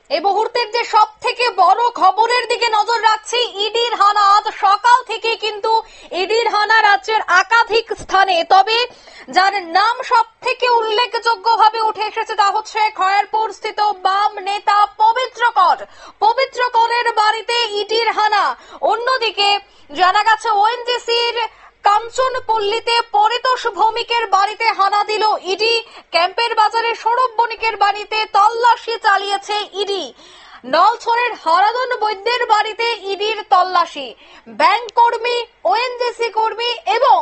এই মুহূর্তের যে সব থেকে বড় খবরের দিকে নজর রাখছি, ইডির হানা। আজ সকাল থেকে কিন্তু ইডির হানা রাজ্যের একাধিক স্থানে, তবে যার নাম সব থেকে উল্লেখযোগ্য ভাবে উঠে এসেছে তা হচ্ছে খয়েরপুর স্থিত বাম নেতা পবিত্র করের বাড়িতে ইডির হানা। অন্যদিকে জানা গেছে ওএনজিসির কাঞ্চনপল্লীতে পরিতোষ ভৌমিকের বাড়িতে হানা দিল ইডি। ক্যাম্পের বাজারে সৌরভ বণিকের বাড়িতে তল্লাশি চালিয়েছে ইডি। নলছড়ের হরাদন বৈদ্যের বাড়িতে ইডির তল্লাশি। ব্যাংক কর্মী, ওএনজিসি কর্মী এবং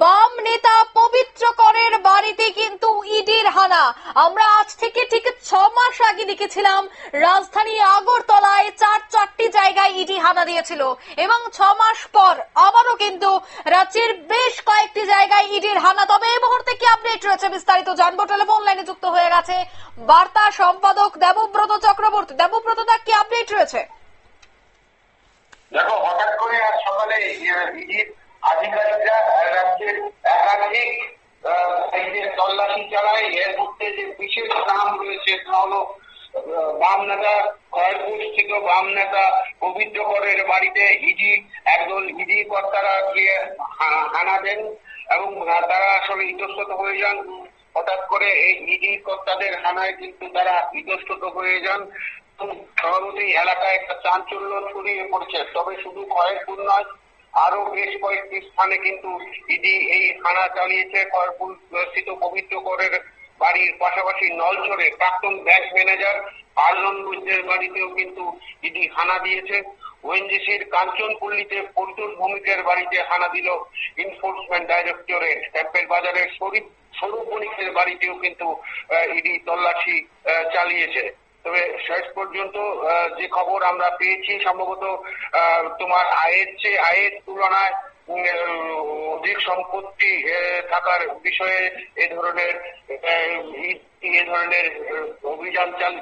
বাম নেতা পবিত্র করের বাড়িতে কিন্তু ইডির হানা। আমরা আজ থেকে ঠিক 6 মাস আগে দেখেছিলাম রাজধানী আগরতলায় চারটি জায়গায় ইডি হানা দিয়েছিল এবং 6 মাস পর আবারও কিন্তু রাজ্যের বেশ কয়েকটি জায়গায় ইডির হানা। তবে এই মুহূর্তে কি আপডেট রয়েছে বিস্তারিত জানবো। টেলিফোন লাইনে যুক্ত হয়ে গেছে বার্তা সম্পাদক দেবব্রত চক্রবর্তী। দেবব্রত, কি আপডেট রয়েছে? দেখো, হঠাৎ করে আজ সকালে ইডির আধিকারিকরা রাজ্যের একাধিক তল্লাশি চালায়। এর মধ্যে যে বিশেষ নাম রয়েছে তা হলো বাম নেতা খয়েরপুর স্থিত বাম নেতা পবিত্র করের বাড়িতে একদল ইডি কর্তারা গিয়ে হানা দেন এবং তারা আসলে ইতস্তত হয়ে যান। হঠাৎ করে এই ইডি কর্তাদের হানায় কিন্তু তারা ইতস্তত হয়ে যান। সভাপতি এলাকায় একটা চাঞ্চল্য ছড়িয়ে পড়ছে। তবে শুধু খয়েরপুর নয়, আরো বেশ কয়েকটি স্থানে কিন্তু ইডি এই হানা চালিয়েছে। খয়েরপুর স্থিত পবিত্র করের বাড়ির পাশাপাশি নলছড়ে প্রাক্তন ব্যাংক ম্যানেজার আর্জন বৈদ্যের বাড়িতেও কিন্তু ইডি হানা দিয়েছে। ওএনজিসির কাঞ্চনপল্লীতে পরিতোষ ভৌমিকের বাড়িতে হানা দিল এনফোর্সমেন্ট ডাইরেক্টরেট। ক্যাম্পের বাজারের স্বরূপ বণিকের বাড়িতেও কিন্তু ইডি তল্লাশি চালিয়েছে। তবে শেষ পর্যন্ত যে খবর আমরা পেয়েছি, সম্ভবত তোমার আয়ের তুলনায় অধিক সম্পত্তি থাকার বিষয়ে এ ধরনের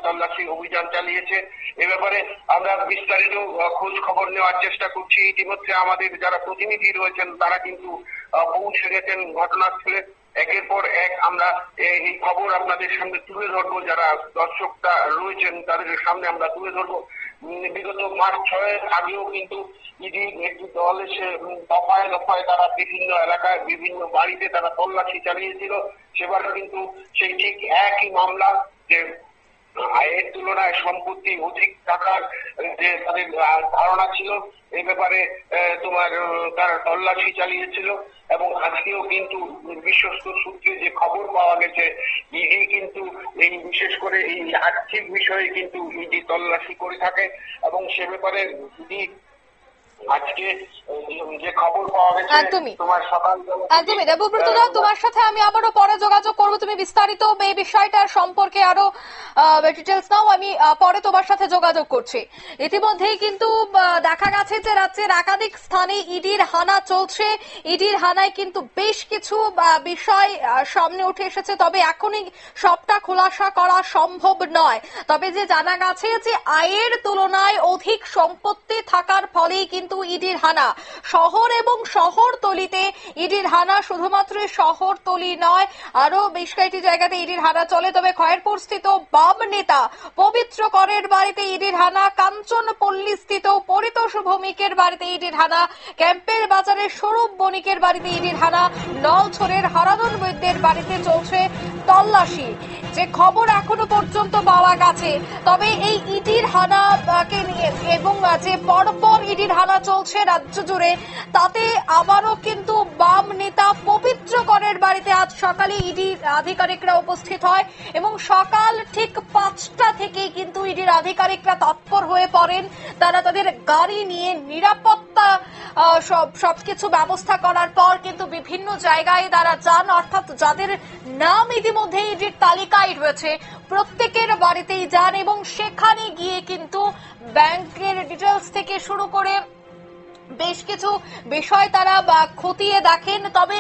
তল্লাশি অভিযান চালিয়েছে। এ ব্যাপারে আমরা বিস্তারিত খোঁজ খবর নেওয়ার চেষ্টা করছি। ইতিমধ্যে আমাদের যারা প্রতিনিধি রয়েছেন তারা কিন্তু পৌঁছে গেছেন ঘটনাস্থলে। একের পর এক আমরা এই খবর আপনাদের সামনে তুলে ধরবো। যারা দর্শকরা রয়েছেন তাদের সামনে আমরা তুলে ধরবো। বিগত মাস 6 আগেও কিন্তু ইডি একটি দল এসে দফায় দফায় তারা বিভিন্ন এলাকায় বিভিন্ন বাড়িতে তারা তল্লাশি চালিয়েছিল। সেবার কিন্তু সেই ঠিক একই মামলা, যে আয়ের তুলনায় সম্পত্তি অধিক থাকার যে তাদের ধারণা ছিল, এই ব্যাপারে তারা তল্লাশি চালিয়েছিল। এবং আজকেও কিন্তু বিশ্বস্ত সূত্রে যে খবর পাওয়া গেছে, ইডি কিন্তু এই বিশেষ করে এই আর্থিক বিষয়ে কিন্তু ইডি তল্লাশি করে থাকে এবং সে ব্যাপারে ইডি আজকে যে খবর পাওয়া গেছে তোমার একদমই দেবব্রত, তোমার সাথে আমি আবারও পরে যোগাযোগ করবো। তুমি বিস্তারিত এই বিষয়টার সম্পর্কে আরো ডিটেলস নাও, আমি পরে তোমার সাথে যোগাযোগ করছি। ইতিমধ্যেই কিন্তু দেখা গেছে যে রাজ্যের একাধিক স্থানে ইডির হানা চলছে। ইডির হানায় কিন্তু বেশ কিছু বিষয় সামনে উঠে এসেছে, তবে এখনই সবটা খোলাসা করা সম্ভব নয়। তবে যে জানা গেছে যে আয়ের তুলনায় অধিক সম্পত্তি থাকার ফলেই কিন্তু ইডির হানা। শহর এবং শহরতলিতে ইডির হানা, শুধুমাত্র শহরতলি নয়, আরো বেশ কয়েকটি জায়গাতে ইডির হানা চলে। তবে খয়েরপুর স্থিত বাম নেতা পবিত্র করের বাড়িতে ইডির হানা, কাঞ্চনপল্লী স্থিত পরিতোষ ভৌমিকের বাড়িতে ইডির হানা, ক্যাম্পের বাজারে স্বরূপ বণিকের বাড়িতে ইডির হানা, নলছড়ের হরাদন বৈদ্যের বাড়িতে চলছে তল্লাশি, যে খবর এখনো পর্যন্ত পাওয়া গেছে। তবে এই ইডির হানাকে নিয়ে এবং যে পরপর ইডির হানা চলছে রাজ্য জুড়ে, তাতে আবারও কিন্তু বাম নেতা পবিত্র করের বাড়িতে আজ সকালে ইডির আধিকারিকরা উপস্থিত হয় এবং সকাল ঠিক 5টা থেকে কিন্তু ইডির আধিকারিকরা তৎপর হয়ে পড়েন। তারা তাদের গাড়ি নিয়ে নিরাপত্তা সবকিছু ব্যবস্থা করার পর কিন্তু বিভিন্ন জায়গায় তারা যান, অর্থাৎ যাদের নাম ইতিমধ্যে ইডির তালিকায় রয়েছে প্রত্যেকের বাড়িতেই যান এবং সেখানে গিয়ে কিন্তু ব্যাংকের ডিটেলস থেকে শুরু করে বেশ কিছু বিষয় তারা খতিয়ে দেখেন। তবে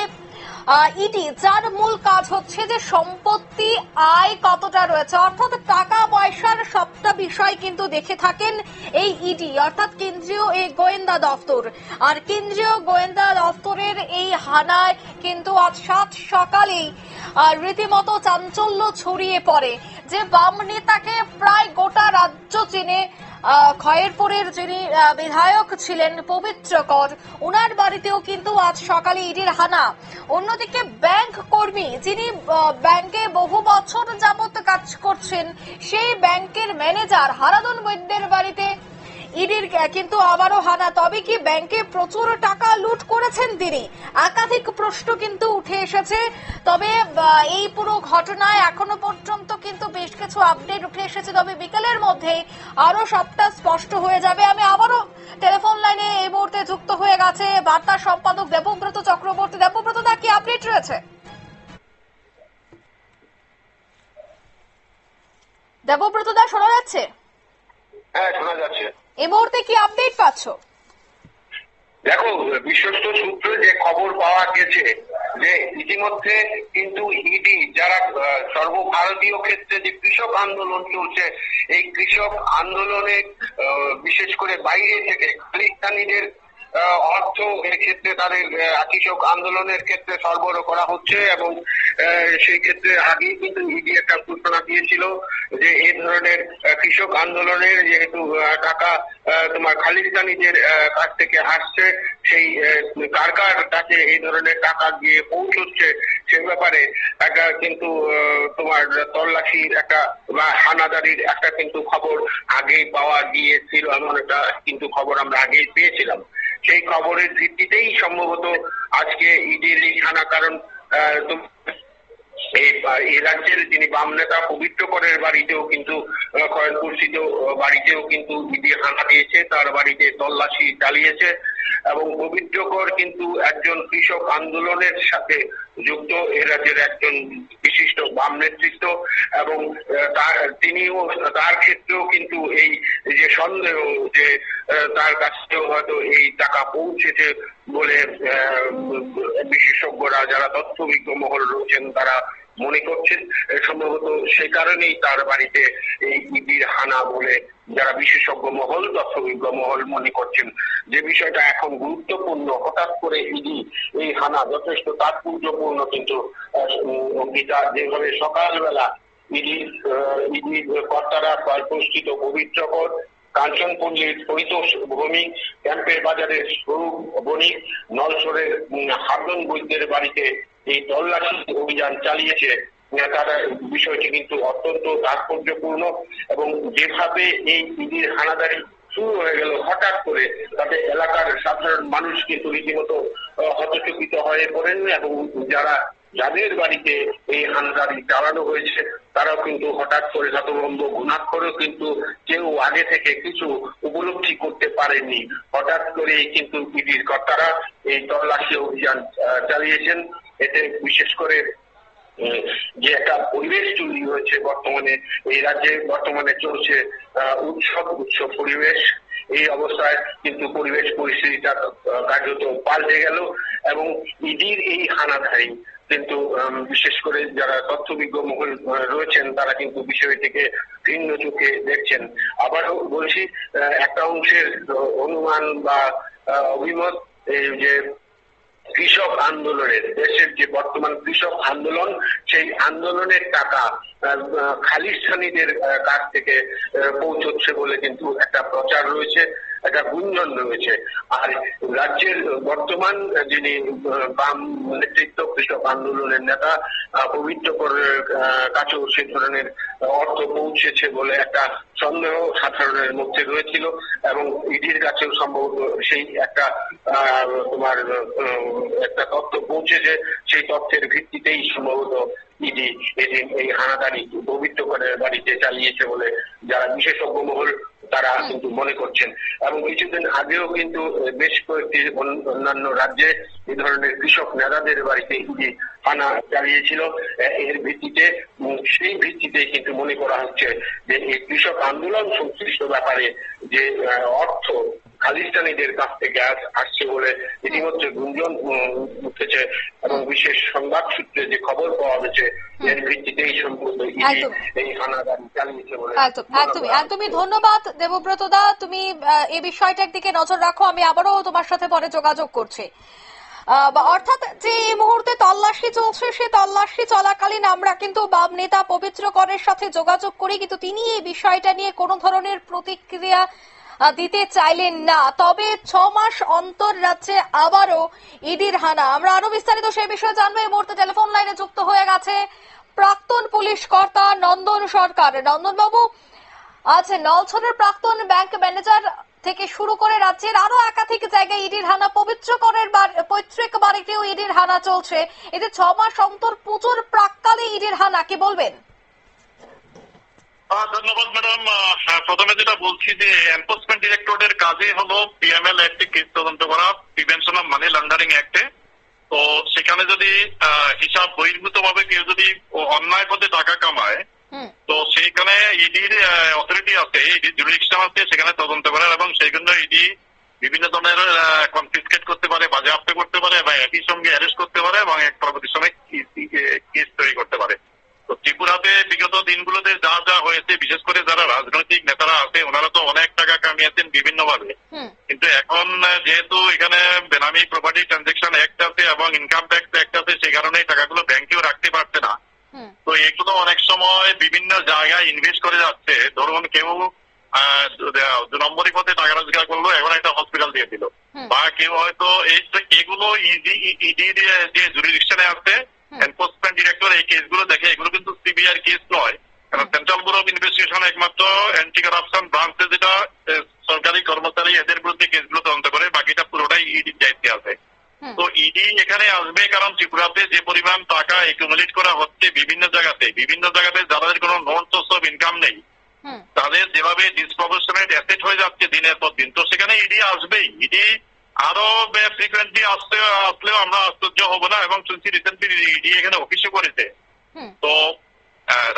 ইডি যার মূল কাজ হচ্ছে যে সম্পত্তি আয় কতটা রয়েছে, অর্থাৎ টাকা পয়সার সবটা বিষয় বিষয় কিন্তু দেখে থাকেন এই ইডি অর্থাৎ কেন্দ্রীয় এই গোয়েন্দা দফতর। আর কেন্দ্রীয় গোয়েন্দা দফতরের এই হানায় কিন্তু আজ সাত সকালেই রীতিমতো চাঞ্চল্য ছড়িয়ে পড়ে যে বাম নেতাকে প্রায় গোটা রাজ্য চেনে। খয়েরপুরের যিনি বিধায়ক ছিলেন পবিত্র কর, ওনার বাড়িতেও কিন্তু আজ সকালে ইডির হানা। অন্যদিকে ব্যাংক কর্মী যিনি ব্যাংকে বহু বছর যাবত কাজ করছেন, সেই ব্যাংকের ম্যানেজার হারাধন বৈদ্যের বাড়িতে ইডির কিন্তু আবারও হানা। তবে কি ব্যাংকে প্রচুর টাকা লুট করেছেন তিনি? একাধিক প্রশ্ন কিন্তু উঠে এসেছে। তবে এই পুরো ঘটনায় এখনো পর্যন্ত কিন্তু বেশ কিছু আপডেট উঠে এসেছে। তবে বিকেলের মধ্যে আরো সবটা স্পষ্ট হয়ে যাবে। আমি আবারও টেলিফোন লাইনে এই মুহূর্তে যুক্ত হয়ে গেছে বার্তার সম্পাদক দেবব্রত চক্রবর্তী। দেবব্রত দা, কি আপডেট রয়েছে? দেবব্রত দা, শোনা যাচ্ছে? হ্যাঁ, শোনা যাচ্ছে। এই মুহূর্তে কি আপডেট পাচ্ছ? দেখো, বিশ্বস্ত সূত্রে যে খবর পাওয়া গেছে যে ইতিমধ্যে কিন্তু ইডি যারা সর্বভারতীয় ক্ষেত্রে যে কৃষক আন্দোলন চলছে, এই কৃষক আন্দোলনে বিশেষ করে বাইরে থেকে খালিস্তানিদের অর্থ এক্ষেত্রে তাদের কৃষক আন্দোলনের ক্ষেত্রে সরবরাহ করা হচ্ছে এবং সেই ক্ষেত্রে আগেই কিন্তু ইডি একটা ঘোষণা দিয়েছিল যে এই ধরনের কৃষক আন্দোলনের যেহেতু টাকা তোমার খালিস্তানিদের কাছ থেকে আসছে, সেই কার কার কাছে এই ধরনের টাকা গিয়ে পৌঁছচ্ছে সে ব্যাপারে একটা কিন্তু তোমার তল্লাশির একটা বা হানাদারির একটা কিন্তু খবর আগেই পাওয়া গিয়েছিল। এমন একটা কিন্তু খবর আমরা আগেই পেয়েছিলাম। সেই খবরের ভিত্তিতেই সম্ভবত আজকে ইডির এই হানা। কারণ এই রাজ্যের যিনি বাম নেতা পবিত্র করের বাড়িতেও কিন্তু খয়েরপুরস্থিত বাড়িতেও কিন্তু ইডি হানা দিয়েছে, তার বাড়িতে তল্লাশি চালিয়েছে এবং পবিত্র কর কিন্তু একজন কৃষক আন্দোলনের সাথে যুক্ত এ রাজ্যের একজন বিশিষ্ট বাম নেতৃত্ব এবং তিনিও তার ক্ষেত্রেও কিন্তু এই যে সন্দেহ যে তার কাছেও হয়তো এই টাকা পৌঁছেছে বলে বিশেষজ্ঞরা যারা তথ্যবিজ্ঞ মহল রয়েছেন তারা মনে করছেন। সম্ভবত সে কারণেই তার বাড়িতে এই ইডির হানা বলে যারা বিশেষজ্ঞ মহল তথ্যবিজ্ঞ মহল মনে করছেন। যে বিষয়টা এখন গুরুত্বপূর্ণ, হঠাৎ করে ইডি এই হানা যথেষ্ট তাৎপর্যপূর্ণ কিন্তু অঙ্কিতা, যেভাবে সকালবেলা ইডি কর্তারা উপস্থিত পবিত্র কর, কাঞ্চনপল্লীর পরিতোষ ভূমি, ক্যাম্পের বাজারের স্বরূপ বণিক, নলসরের হারাধন বৈদ্যের বাড়িতে এই তল্লাশি অভিযান চালিয়েছে। তারা বিষয়টি কিন্তু অত্যন্ত তাৎপর্যপূর্ণ এবং যেভাবে এই ইডির হানাদারি শুরু হয়ে গেল হঠাৎ করে, তাতে এলাকার সাধারণ মানুষ কিন্তু রীতিমতো হতচকিত হয়ে পড়েন এবং যাদের বাড়িতে এই হানাদারি চালানো হয়েছে তারাও কিন্তু হঠাৎ করে হতভম্ব, ঘুণাক্ষরেও কিন্তু কেউ আগে থেকে কিছু উপলব্ধি করতে পারেননি। হঠাৎ করে কিন্তু ইডির কর্তারা এই তল্লাশি অভিযান চালিয়েছেন। এতে বিশেষ করে যে একটা পরিবেশ তৈরি হয়েছে, বর্তমানে এই রাজ্যে বর্তমানে চলছে উৎসব পরিবেশ। এই অবস্থায় কিন্তু পরিবেশ পরিস্থিতিটা কার্যত পাল্টে গেল এবং ইডির এই হানাদারি কিন্তু বিশেষ করে যারা তথ্যবিজ্ঞ মহল রয়েছেন তারা কিন্তু বিষয়টিকে ভিন্ন চোখে দেখছেন। আবারও বলছি, একটা অংশের অনুমান বা অভিমত এই যে কৃষক আন্দোলনের, দেশের যে বর্তমান কৃষক আন্দোলন, সেই আন্দোলনের টাকা খালিস্তানিদের কাছ থেকে পৌঁছচ্ছে বলে কিন্তু একটা প্রচার রয়েছে, একটা গুঞ্জন রয়েছে। আর রাজ্যের বর্তমান যিনি বাম নেতৃত্ব কৃষক আন্দোলনের নেতা পবিত্র করের কাছেও সে ধরনের অর্থ পৌঁছেছে বলে একটা সন্দেহ সাধারণের মধ্যে রয়েছিল এবং ইডির কাছেও সম্ভবত সেই একটা তোমার একটা তথ্য পৌঁছেছে। সেই তথ্যের ভিত্তিতেই সম্ভবত ইডি এদিন এই হানাদারি পবিত্র করের বাড়িতে চালিয়েছে বলে যারা বিশেষজ্ঞ মহল তারা কিন্তু মনে করছেন। এবং কিছুদিন আগেও কিন্তু বেশ কয়েকটি অন্যান্য রাজ্যে এই ধরনের কৃষক নেতাদের বাড়িতে ইডি হানা চালিয়েছিল। এর ভিত্তিতে সেই ভিত্তিতে কিন্তু মনে করা হচ্ছে যে এই কৃষক আন্দোলন সংশ্লিষ্ট ব্যাপারে যে অর্থ খালিস্তানিদের কাছ থেকে আসছে বলে ইতিমধ্যে গুঞ্জন উঠেছে এবং বিশেষ সংবাদ সূত্রে যে খবর পাওয়া গেছে এর ভিত্তিতে এই সম্পূর্ণ এই হানাদারি চালিয়েছে বলে। একদমই ধন্যবাদ দেবব্রত দা, তুমি এই বিষয়টার দিকে নজর রাখো, আমি আবারও তোমার সাথে পরে যোগাযোগ করছি। অর্থাৎ যে এই মুহূর্তে তল্লাশি চলছে, সে তল্লাশি চলাকালীন আমরা কিন্তু বাম নেতা পবিত্র করের সাথে যোগাযোগ করি, কিন্তু তিনি এই বিষয়টা নিয়ে কোনো ধরনের প্রতিক্রিয়া দিতে চাইলেন না। তবে 6 মাস অন্তর রাজ্যে আবারও ইডির হানা। আমরা আরো বিস্তারিত সেই বিষয়ে জানবো। এই মুহূর্তে টেলিফোন লাইনে যুক্ত হয়ে গেছে প্রাক্তন পুলিশ কর্তা নন্দন সরকার। নন্দন বাবু, আজ নলছড়ের প্রাক্তন ব্যাংক ম্যানেজার থেকে শুরু করে রাজ্যের আরো একাধিক জায়গায় ইডির হানা, পবিত্রকরের পৈতৃক বাড়িতেও ইডির হানা চলছে। এতে 6 মাস অন্তর পুজোর প্রাক্কালে ইডির হানা, কি বলবেন? ধন্যবাদ ম্যাডাম। প্রথমে যেটা বলছি যে এনফোর্সমেন্ট ডিরেক্টরেটের কাজে হলো পিএমএল অ্যাক্টে কেস তদন্ত করা, প্রিভেনশন অফ মানি লন্ডারিং অ্যাক্টে। তো সেখানে যদি হিসাব বহির্ভূত ভাবে কেউ যদি অন্যায় পথে টাকা কামায়, তো সেইখানে ইডির অথরিটি আছে, ইডির জুরিডিকশন আছে সেখানে তদন্ত করার, এবং সেই জন্য ইডি বিভিন্ন ধরনের কনফিসকেট করতে পারে, বাজেয়াপ্ত করতে পারে, এবং একই সঙ্গে অ্যারেস্ট করতে পারে এবং এক পরবর্তী সময় কেস তৈরি করতে পারে। তো ত্রিপুরাতে বিগত দিনগুলোতে যা যা হয়েছে, বিশেষ করে যারা রাজনৈতিক নেতারা আছে ওনারা তো অনেক টাকা কামিয়েছেন বিভিন্ন ভাবে, কিন্তু এখন যেহেতু এখানে বেনামি প্রপার্টি ট্রানজাকশন অ্যাক্ট আছে এবং ইনকাম ট্যাক্স অ্যাক্ট আছে, সেই কারণে টাকাগুলো ব্যাংকেও রাখতে পারছে না। তো এগুলো অনেক সময় বিভিন্ন জায়গায় ইনভেস্ট করে যাচ্ছে। ধরুন কেউ 2 নম্বরই পথে টাকা রোজগার করলো, এখন একটা হসপিটাল দিয়ে দিল, বা কেউ হয়তো এগুলো ইডির যে জুরিডিকশনে আছে এনফোর্সমেন্ট ডিরেক্টর এই কেসগুলো দেখে। এগুলো কিন্তু সিবিআই কেস নয়, কারণ সেন্ট্রাল ব্যুরো অফ ইনভেস্টিগেশন একমাত্র অ্যান্টি কারাপশন ব্রাঞ্চে যেটা সরকারি কর্মচারী এদের বিরুদ্ধে কেসগুলো তদন্ত করে, বাকিটা পুরোটাই ইডির দায়িত্বে আছে। তো ইডি এখানে আসবে কারণ ত্রিপুরাতে যে পরিমাণ টাকা একুমুলেট করা হচ্ছে বিভিন্ন জায়গাতে যাদের কোনো নন সোর্স অফ ইনকাম নেই, তাদের যেভাবে ডিসপ্রপোর্শনেট অ্যাসেট হয়ে যাচ্ছে দিনের পর দিন, তো সেখানে ইডি আসবেই। ইডি আরো ফ্রিকুয়েন্টলি আসলেও আমরা আশ্চর্য হব না, এবং শুনছি রিসেন্টলি ইডি এখানে অফিসও করেছে। তো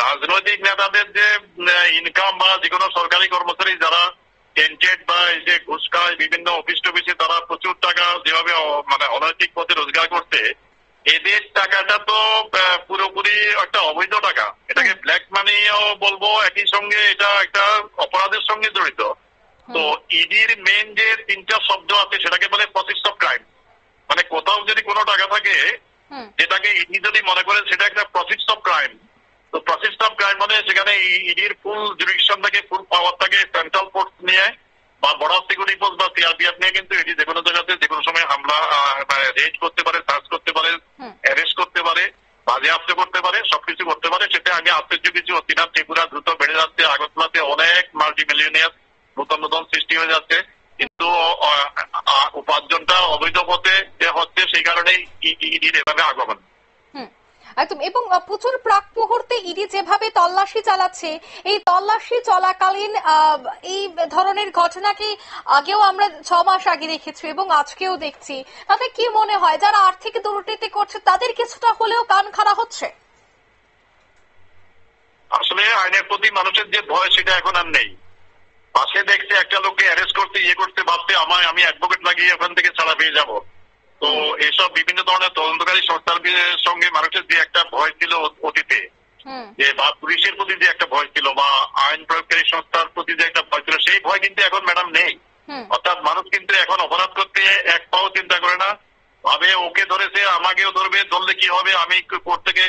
রাজনৈতিক নেতাদের যে ইনকাম বা যে কোনো সরকারি কর্মচারী যারা টেন্টেড বা এই যে ঘুষ খায় বিভিন্ন অফিস টফিসে, তারা প্রচুর টাকা যেভাবে মানে অনৈতিক পথে রোজগার করতে, এদের টাকাটা তো পুরোপুরি একটা অবৈধ টাকা, এটাকে ব্ল্যাক মানিও বলবো, একই সঙ্গে এটা একটা অপরাধের সঙ্গে জড়িত। তো ইডির মেন যে 3টা শব্দ আছে সেটাকে বলে প্রসিস্ট অফ ক্রাইম। মানে কোথাও যদি কোনো টাকা থাকে যেটাকে ইডি যদি মনে করেন সেটা একটা প্রসিস্ট অফ ক্রাইম, তো প্রসিস্ট অফ ক্রাইম মানে সেখানে ইডির ফুল জুরিডিকশন থাকে, ফুল পাওয়ার থাকে, সেন্ট্রাল ফোর্স নিয়ে বা বর্ডার সিকিউরিটি ফোর্স বা সিআরপিএফ নিয়ে কিন্তু ইডি যে কোনো জায়গাতে যে কোনো সময় হামলা রেড করতে পারে, সার্চ করতে পারে, অ্যারেস্ট করতে পারে, বাজেয়াপ্ত করতে পারে, সবকিছু করতে পারে। সেটা আগে আশ্চর্য কিছু হচ্ছে না। ত্রিপুরা দ্রুত বেড়ে যাচ্ছে, আগরতলাতে অনেক মাল্টি মিলিয়নিয়ার নতুন সৃষ্টি হয়ে যাচ্ছে, কিন্তু উপার্জনটা অবৈধ পথে যে হচ্ছে সেই কারণেই ইডির এভাবে আগমন। একদম। এবং প্রচুর প্রাক মুহূর্তে ইডি যেভাবে তল্লাশি চালাচ্ছে, এই তল্লাশি চলাকালীন এই ধরনের ঘটনা কি আগেও আমরা 6 মাস আগে দেখেছি এবং আজকেও দেখছি, তাতে কি মনে হয় যারা আর্থিক দুর্নীতি করছে তাদের কিছুটা হলেও কান খাড়া হচ্ছে? আসলে আইনের প্রতি মানুষের যে ভয় সেটা এখন আর নেই। পাশে দেখছে একটা লোককে অ্যারেস্ট করতে করতে ভাবতে আমি অ্যাডভোকেট লাগিয়ে ওখান থেকে ছাড়া পেয়ে যাব। তো এসব বিভিন্ন ধরনের তদন্তকারী সংস্থার সঙ্গে মানুষের যে একটা ভয় ছিল অতীতে, যে বা পুলিশের প্রতি যে একটা ভয় ছিল বা আইন প্রয়োগকারী সংস্থার প্রতি যে একটা ভয় ছিল, সেই ভয় কিন্তু এখন ম্যাডাম নেই। অর্থাৎ মানুষ কিন্তু এখন অপরাধ করতে এক পাও চিন্তা করে না, ভাবে ওকে ধরেছে আমাকেও ধরবে, ধরলে কি হবে, আমি কোর্ট থেকে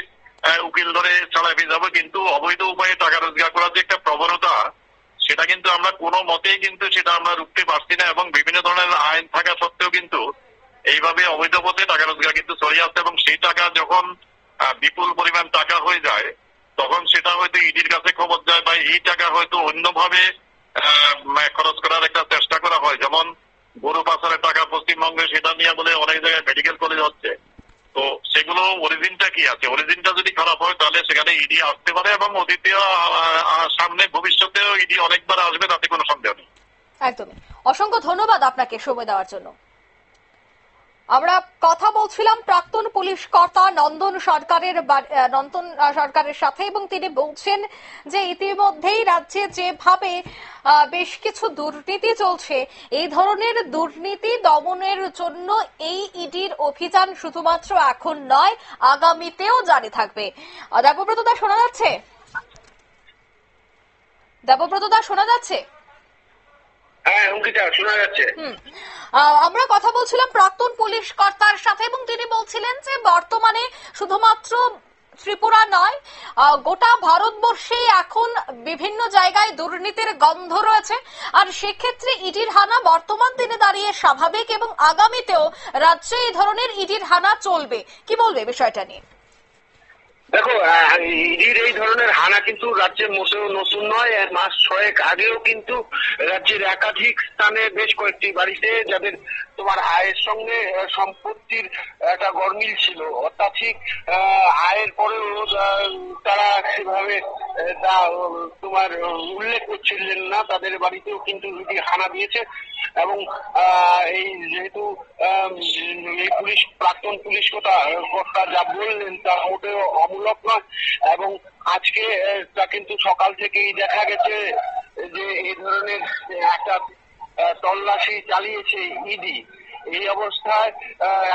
উকিল ধরে ছাড়া পেয়ে যাবো। কিন্তু অবৈধ উপায়ে টাকা রোজগার করার যে একটা প্রবণতা, সেটা কিন্তু আমরা কোনো মতেই কিন্তু সেটা আমরা রুখতে পারছি না, এবং বিভিন্ন ধরনের আইন থাকা সত্ত্বেও কিন্তু এইভাবে অবৈধ পথে টাকা রোজগার কিন্তু চলে আসছে। এবং সেই টাকা যখন বিপুল পরিমাণ টাকা হয়ে যায়, তখন সেটা হয়তো ইডির কাছে খবর যায়, বা এই টাকা হয়তো অন্যভাবে খরচ করার একটা চেষ্টা করা হয়। যেমন গরু পাচারের টাকা পশ্চিমবঙ্গে, সেটা নিয়ে বলে অনেক জায়গায় মেডিকেল কলেজ হচ্ছে। তো সেগুলো অরিজিনটা কি আছে, অরিজিনটা যদি খারাপ হয় তাহলে সেখানে ইডি আসতে পারে, এবং অতীতে সামনে ভবিষ্যতেও ইডি অনেকবার আসবে, তাতে কোনো সন্দেহ নেই। একদমই। অসংখ্য ধন্যবাদ আপনাকে সময় দেওয়ার জন্য। আমরা কথা বলছিলাম প্রাক্তন পুলিশ কর্তা নন্দন সরকারের সাথে, এবং তিনি বলছেন যে ইতিমধ্যেই রাজ্যে যেভাবে বেশ কিছু দুর্নীতি চলছে, এই ধরনের দুর্নীতি দমনের জন্য এই ইডির অভিযান শুধুমাত্র এখন নয়, আগামীতেও জারি থাকবে। দেবব্রত দা শোনা যাচ্ছে? দেবব্রত দা শোনা যাচ্ছে? হ্যাঁ অঙ্কিতা শোনা যাচ্ছে। আমরা কথা বলছিলাম প্রাক্তন পুলিশ কর্তার সাথে, এবং তিনি বলছিলেন যে বর্তমানে শুধুমাত্র ত্রিপুরা নয়, গোটা ভারতবর্ষে এখন বিভিন্ন জায়গায় দুর্নীতির গন্ধ রয়েছে, আর সেক্ষেত্রে ইডির হানা বর্তমান দিনে দাঁড়িয়ে স্বাভাবিক, এবং আগামীতেও রাজ্যে এই ধরনের ইডির হানা চলবে। কি বলবে বিষয়টা নিয়ে? দেখো, ইডির এই ধরনের হানা কিন্তু রাজ্যের মোটেও নতুন নয়। মাস 6 আগেও কিন্তু রাজ্যের একাধিক স্থানে বেশ কয়েকটি বাড়িতে যাদের তোমার আয়ের সঙ্গে সম্পত্তির একটা গরমিল ছিল, অত্যাধিক আয়ের পরেও তারা সেভাবে তা তোমার উল্লেখ করছিলেন না, তাদের বাড়িতেও কিন্তু ইডি হানা দিয়েছে। এবং এই যেহেতু এই প্রাক্তন পুলিশ কর্তা যা বললেন তা মোটেও অমূলক নয়, এবং আজকে তা কিন্তু সকাল থেকেই দেখা গেছে যে এই ধরনের একটা তল্লাশি চালিয়েছে ইডি। এই অবস্থায়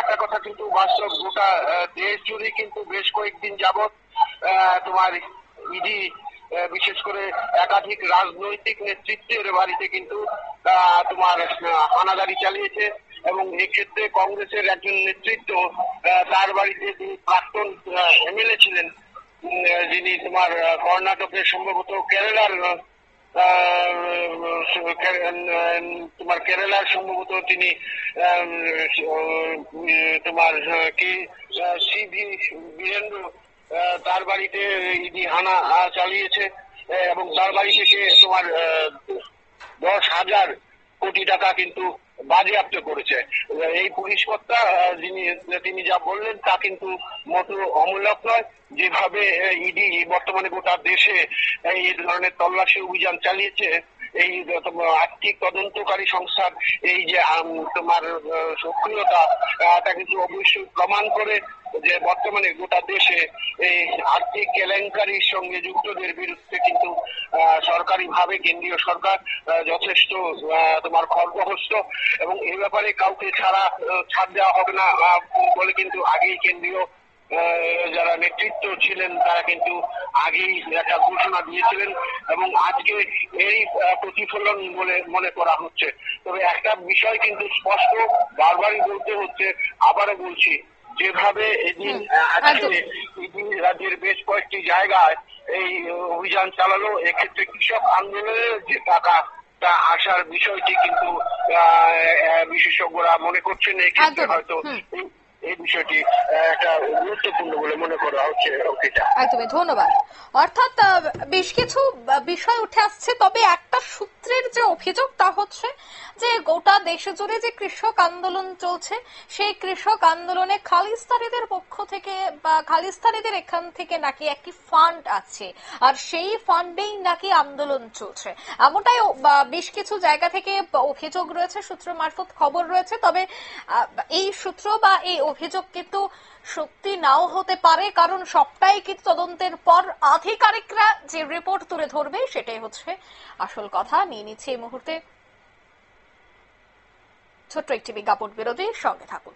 একটা কথা কিন্তু বাস্তব, গোটা দেশ জুড়ে কিন্তু বেশ কয়েকদিন যাবৎ তোমার ইডি বিশেষ করে একাধিক রাজনৈতিক নেতৃত্বের বাড়িতে কিন্তু তোমার হানাদারি চালিয়েছে। এবং এক্ষেত্রে কংগ্রেসের একজন নেতৃত্ব, তার বাড়িতে তিনি প্রাক্তন এমএলএ ছিলেন, যিনি তোমার কর্ণাটকের সম্ভবত কেরালার সম্ভবত তিনি তোমার কি সিভি বীরেন্দ্র, তার বাড়িতে ইডি হানা চালিয়েছে, এবং তার বাড়ি থেকে তোমার 10,000 কোটি টাকা কিন্তু বাজেয়াপ্ত করেছে। এই পুলিশ কর্তা তিনি যা বললেন তা কিন্তু মোটো অমূলক নয়। যেভাবে ইডি বর্তমানে গোটা দেশে এই ধরনের তল্লাশি অভিযান চালিয়েছে, এই আর্থিক তদন্তকারী সংস্থার এই যে তোমার সক্রিয়তা, তা কিন্তু অবশ্যই প্রমাণ করে যে বর্তমানে গোটা দেশে এই আর্থিক কেলেঙ্কারির সঙ্গে যুক্তদের বিরুদ্ধে কিন্তু সরকারিভাবে কেন্দ্রীয় সরকার যথেষ্ট তোমার খড়গহস্ত, এবং এই ব্যাপারে কাউকে ছাড় দেওয়া হবে না বলে কিন্তু আগেই কেন্দ্রীয় যারা নেতৃত্ব ছিলেন তারা কিন্তু আগেই একটা ঘোষণা দিয়েছিলেন, এবং আজকে এই প্রতিফলন বলে মনে করা হচ্ছে। তবে একটা বিষয় কিন্তু স্পষ্ট, বারবারই বলতে হচ্ছে, আবারও বলছি, যেভাবে এদিন আজকে রাজ্যের বেশ কয়েকটি জায়গায় এই অভিযান চালালো, এক্ষেত্রে কৃষক আন্দোলনের যে টাকা তা আসার বিষয়টি কিন্তু বিশেষজ্ঞরা মনে করছেন এক্ষেত্রে হয়তো এই বিষয়টি একটা গুরুত্বপূর্ণ বলে মনে করা হচ্ছে। একদমই ধন্যবাদ। অর্থাৎ বেশ কিছু বিষয় উঠে আসছে, তবে একটা সূত্রের যে অভিযোগ তা হচ্ছে যে গোটা দেশে জুড়ে যে কৃষক আন্দোলন চলছে, সেই কৃষক আন্দোলনে খালিস্তানিদের পক্ষ থেকে বা খালিস্তানিদের এখান থেকে নাকি একটি ফান্ড আছে, আর সেই ফান্ডেই নাকি আন্দোলন চলছে, এমনটাই বেশ কিছু জায়গা থেকে অভিযোগ রয়েছে, সূত্র মারফত খবর রয়েছে। তবে এই সূত্র বা এই অভিযোগ কিন্তু সত্যি নাও হতে পারে, কারণ সবটাই কিন্তু তদন্তের পর আধিকারিকরা যে রিপোর্ট তুলে ধরবে সেটাই হচ্ছে আসল কথা। নিয়ে নিচ্ছে এই মুহূর্তে ছোট্ট একটি বিজ্ঞাপন বিরতির সঙ্গে থাকুন।